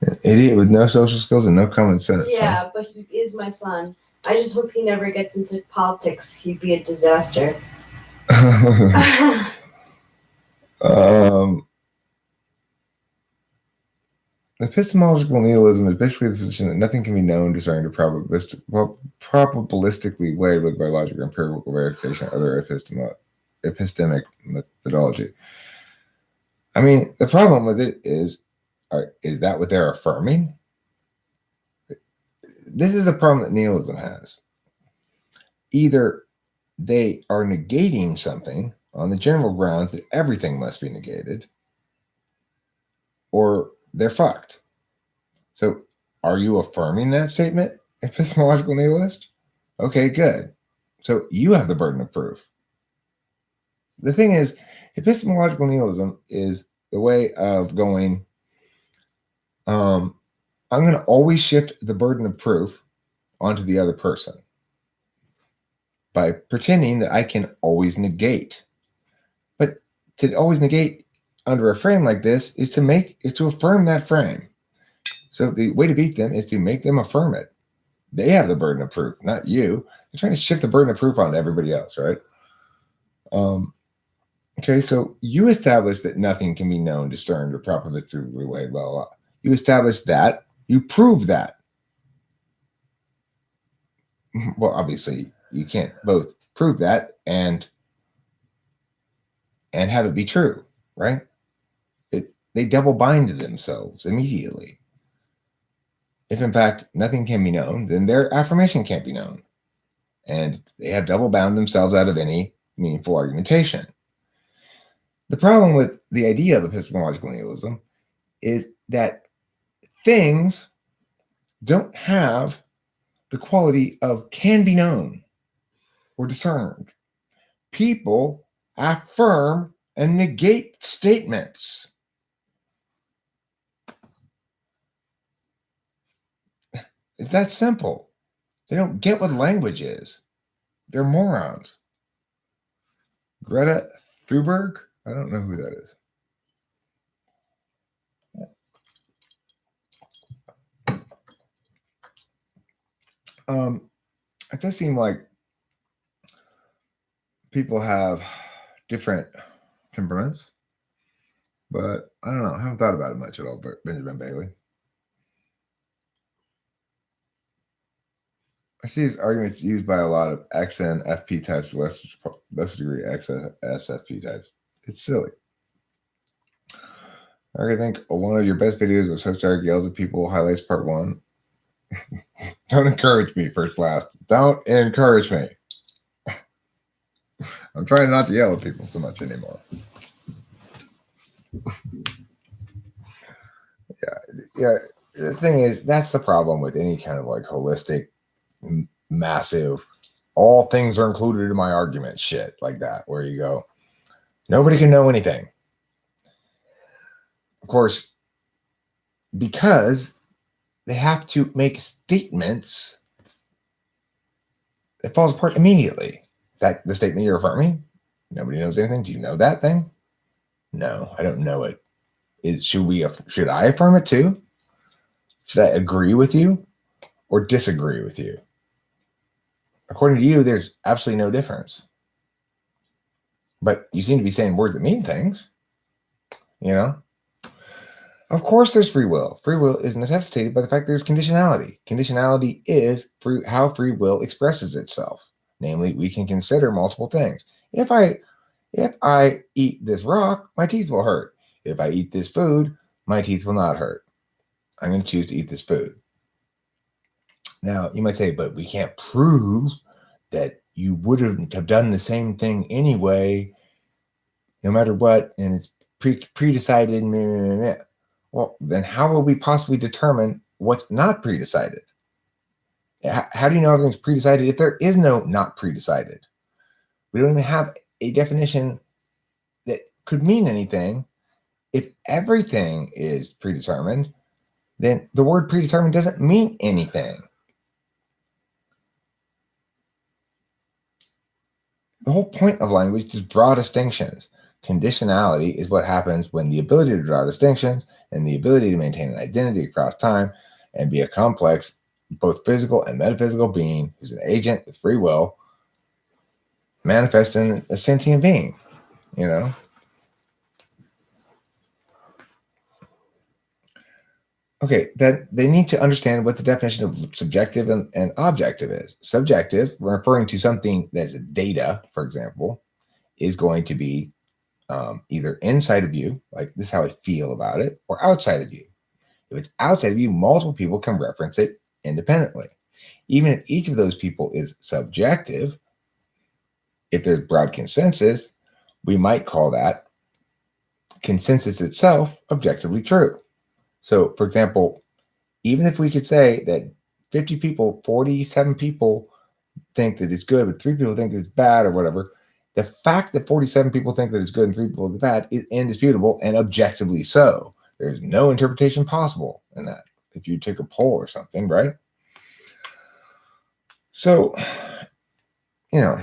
An idiot with no social skills and no common sense. Yeah, but he is my son. I just hope he never gets into politics. He'd be a disaster. Epistemological nihilism is basically the position that nothing can be known, discerned, or probabilistically weighed with by logic or empirical verification or other epistemic methodology. I mean, the problem with it is that what they're affirming? This is a problem that nihilism has. Either they are negating something on the general grounds that everything must be negated, or they're fucked. So are you affirming that statement, epistemological nihilist? Okay, good. So you have the burden of proof. The thing is, epistemological nihilism is the way of going, I'm going to always shift the burden of proof onto the other person by pretending that I can always negate. But to always negate under a frame like this is to affirm that frame. So the way to beat them is to make them affirm it. They have the burden of proof, not you. They're trying to shift the burden of proof onto everybody else, right? Okay, so you establish that nothing can be known, discerned, or probabilistically weighed, blah, blah, blah. You establish that. You prove that. Well, obviously, you can't both prove that and have it be true, right? They double bind to themselves immediately. If, in fact, nothing can be known, then their affirmation can't be known. And they have double bound themselves out of any meaningful argumentation. The problem with the idea of epistemological nihilism is that things don't have the quality of can be known or discerned. People affirm and negate statements. It's that simple. They don't get what language is. They're morons. Greta Thunberg? I don't know who that is. It does seem like people have different temperaments, but I don't know. I haven't thought about it much at all, but Benjamin Bailey. I see these arguments used by a lot of XNFP types, lesser degree XSFP types. It's silly. I think one of your best videos was Such Dark Yells at People highlights part 1. Don't encourage me, first class. Don't encourage me. I'm trying not to yell at people so much anymore. Yeah. The thing is, that's the problem with any kind of like holistic, massive, all things are included in my argument shit like that, where you go, nobody can know anything. Of course, because they have to make statements, it falls apart immediately. That the statement you're affirming, nobody knows anything. Do you know that thing? No, I don't know it. Should I affirm it too? Should I agree with you or disagree with you? According to you, there's absolutely no difference. But you seem to be saying words that mean things, you know? Of course there's free will. Free will is necessitated by the fact there's conditionality. Conditionality is how free will expresses itself. Namely, we can consider multiple things. If I eat this rock, my teeth will hurt. If I eat this food, my teeth will not hurt. I'm going to choose to eat this food. Now, you might say, but we can't prove that you wouldn't have done the same thing anyway, no matter what, and it's pre-decided. Well, then how will we possibly determine what's not pre-decided? How do you know everything's pre-decided if there is no not pre-decided? We don't even have a definition that could mean anything. If everything is predetermined, then the word predetermined doesn't mean anything. the whole point of language is to draw distinctions. Conditionality is what happens when the ability to draw distinctions and the ability to maintain an identity across time and be a complex, both physical and metaphysical being who's an agent with free will manifest in a sentient being, you know? Okay, that they need to understand what the definition of subjective and objective is. Subjective, referring to something that's data, for example, is going to be either inside of you, like this is how I feel about it, or outside of you. If it's outside of you, multiple people can reference it independently. Even if each of those people is subjective, if there's broad consensus, we might call that consensus itself objectively true. So, for example, even if we could say that 50 people, 47 people think that it's good, but 3 people think that it's bad or whatever, the fact that 47 people think that it's good and 3 people think it's bad is indisputable and objectively so. There's no interpretation possible in that if you take a poll or something, right? So, you know,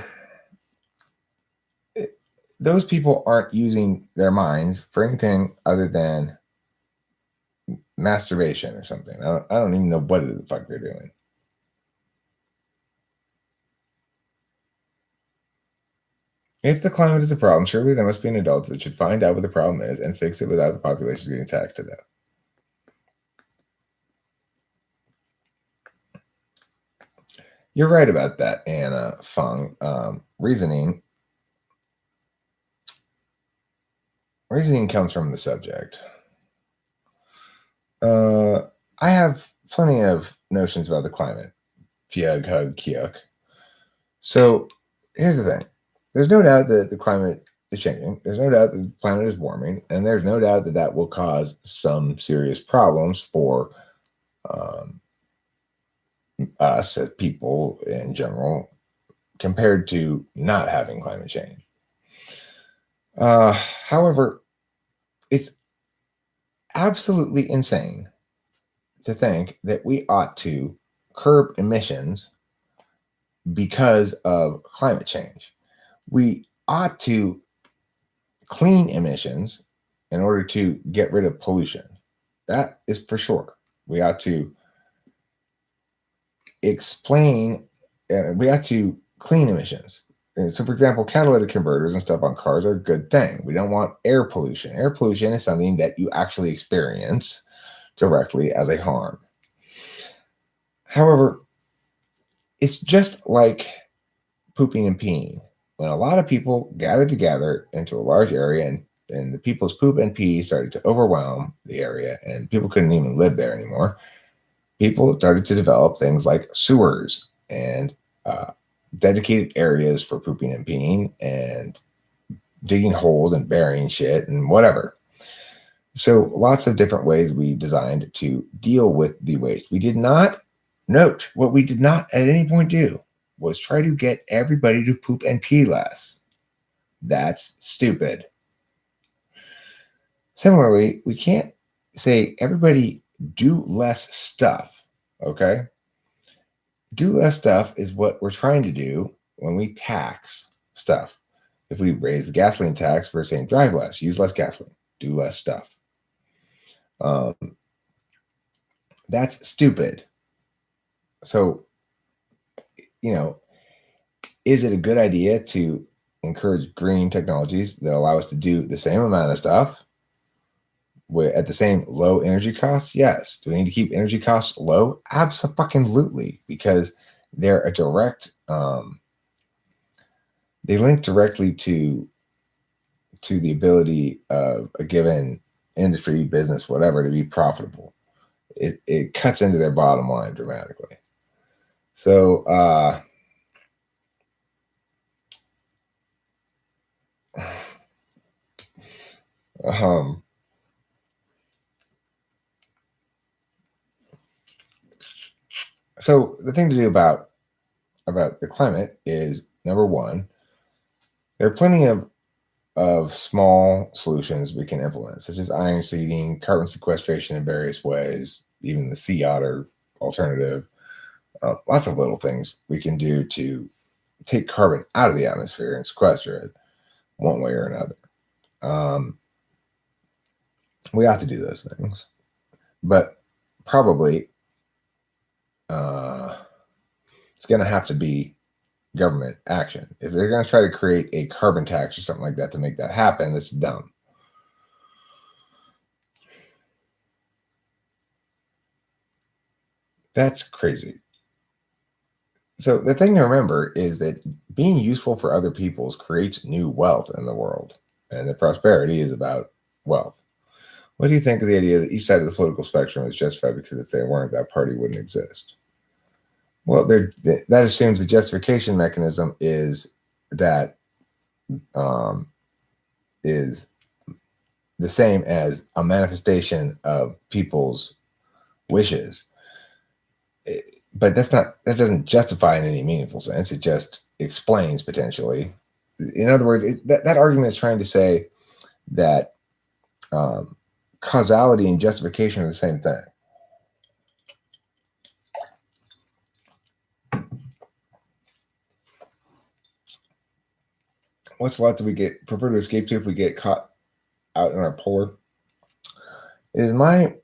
those people aren't using their minds for anything other than masturbation or something. I don't even know what the fuck they're doing. If the climate is a problem, surely there must be an adult that should find out what the problem is and fix it without the population getting taxed to death. You're right about that, Anna Fung. Reasoning comes from the subject. I have plenty of notions about the climate. Fyug, hug, kyuk. So here's the thing. There's no doubt that the climate is changing. There's no doubt that the planet is warming. And there's no doubt that that will cause some serious problems for us as people in general compared to not having climate change. However, it's absolutely insane to think that we ought to curb emissions because of climate change. We ought to clean emissions in order to get rid of pollution. That is for sure. We ought to explain, we ought to clean emissions. And so, for example, catalytic converters and stuff on cars are a good thing. We don't want air pollution. Air pollution is something that you actually experience directly as a harm. However, it's just like pooping and peeing. When a lot of people gathered together into a large area and the people's poop and pee started to overwhelm the area and people couldn't even live there anymore, people started to develop things like sewers and dedicated areas for pooping and peeing and digging holes and burying shit and whatever. So lots of different ways we designed to deal with the waste. We did not note what we did not at any point do was try to get everybody to poop and pee less. That's stupid. Similarly, we can't say everybody do less stuff, okay? Do less stuff is what we're trying to do when we tax stuff. If we raise the gasoline tax, we're saying drive less, use less gasoline, do less stuff. That's stupid. So, you know, is it a good idea to encourage green technologies that allow us to do the same amount of stuff at the same low energy costs? Yes. Do we need to keep energy costs low? Absolutely, because they're a direct, they link directly to the ability of a given industry, business, whatever, to be profitable. It cuts into their bottom line dramatically. So, so the thing to do about the climate is, number one, there are plenty of small solutions we can implement, such as iron seeding, carbon sequestration in various ways, even the sea otter alternative. Lots of little things we can do to take carbon out of the atmosphere and sequester it one way or another. We ought to do those things, but probably it's going to have to be government action. If they're going to try to create a carbon tax or something like that to make that happen, that's dumb. That's crazy. So the thing to remember is that being useful for other people creates new wealth in the world, and that prosperity is about wealth. What do you think of the idea that each side of the political spectrum is justified because if they weren't, that party wouldn't exist? Well, that assumes the justification mechanism is that is the same as a manifestation of people's wishes. But that doesn't justify in any meaningful sense. It just explains potentially. In other words, that argument is trying to say that causality and justification are the same thing. What slot do we prefer to escape to if we get caught out in our polar? It is my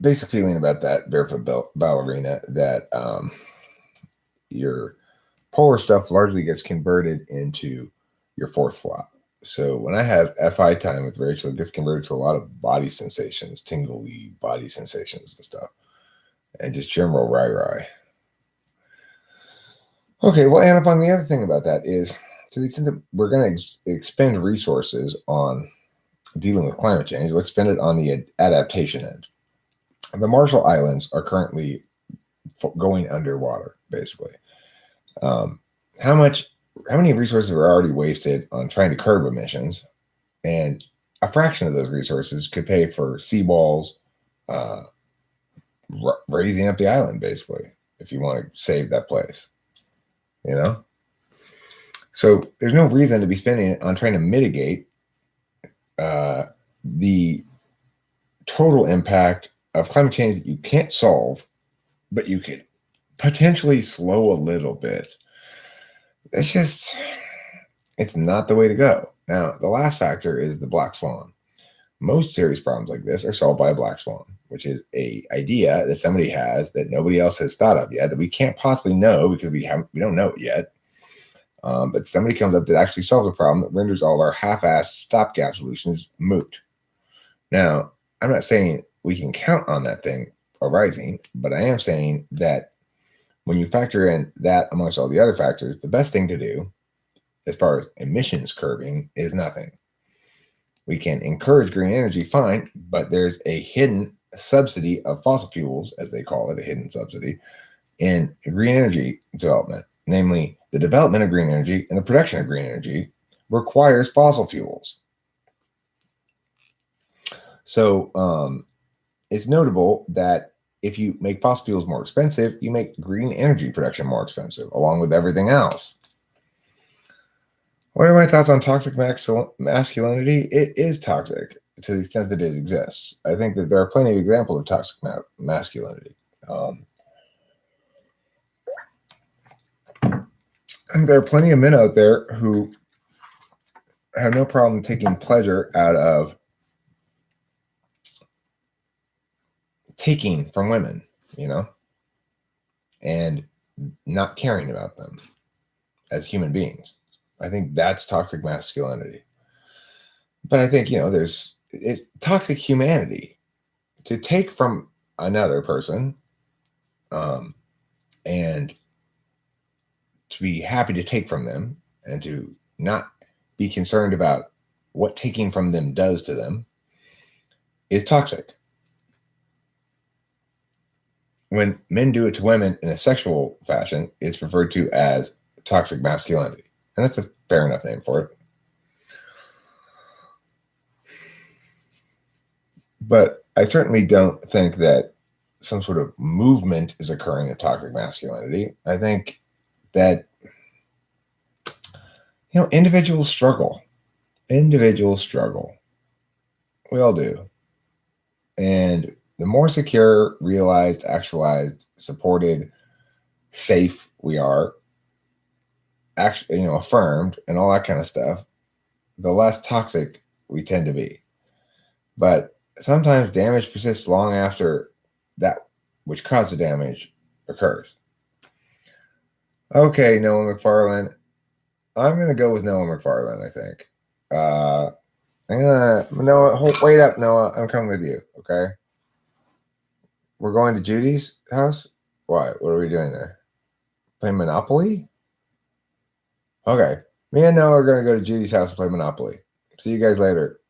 basic feeling about that barefoot ballerina that your polar stuff largely gets converted into your fourth slot. So when I have FI time with Rachel, it gets converted to a lot of body sensations, tingly body sensations and stuff, and just general rah-rah. Okay, well, Antiphon, the other thing about that is, to the extent that we're going to expend resources on dealing with climate change, let's spend it on the adaptation end. The Marshall Islands are currently going underwater, basically. How many resources are already wasted on trying to curb emissions, and a fraction of those resources could pay for seawalls, raising up the island, basically, if you want to save that place, So there's no reason to be spending it on trying to mitigate the total impact of climate change that you can't solve, but you could potentially slow a little bit. It's not the way to go. Now, the last factor is the black swan. Most serious problems like this are solved by a black swan, which is an idea that somebody has that nobody else has thought of yet, that we can't possibly know because we don't know it yet. But somebody comes up that actually solves a problem that renders all our half-assed stopgap solutions moot. Now, I'm not saying we can count on that thing arising, but I am saying that when you factor in that amongst all the other factors, the best thing to do as far as emissions curbing is nothing. We can encourage green energy, fine, but there's a hidden subsidy of fossil fuels, as they call it, a hidden subsidy, in green energy development. Namely, the development of green energy and the production of green energy requires fossil fuels. So it's notable that if you make fossil fuels more expensive, you make green energy production more expensive, along with everything else. What are my thoughts on toxic masculinity? It is toxic to the extent that it exists. I think that there are plenty of examples of toxic masculinity. And there are plenty of men out there who have no problem taking pleasure out of taking from women, and not caring about them as human beings. I think that's toxic masculinity. But I think, it's toxic humanity to take from another person and to be happy to take from them and to not be concerned about what taking from them does to them is toxic. When men do it to women in a sexual fashion, it's referred to as toxic masculinity. And that's a fair enough name for it. But I certainly don't think that some sort of movement is occurring of toxic masculinity. I think that, individuals struggle. Individuals struggle. We all do. And the more secure, realized, actualized, supported, safe we are, actually, affirmed and all that kind of stuff, the less toxic we tend to be. But sometimes damage persists long after that which caused the damage occurs. Okay, Noah McFarlane. I'm gonna go with Noah McFarlane, I think. Noah, wait up, Noah. I'm coming with you, okay? We're going to Judy's house? Why? What are we doing there? Playing Monopoly? Okay. Me and Noah are gonna go to Judy's house and play Monopoly. See you guys later.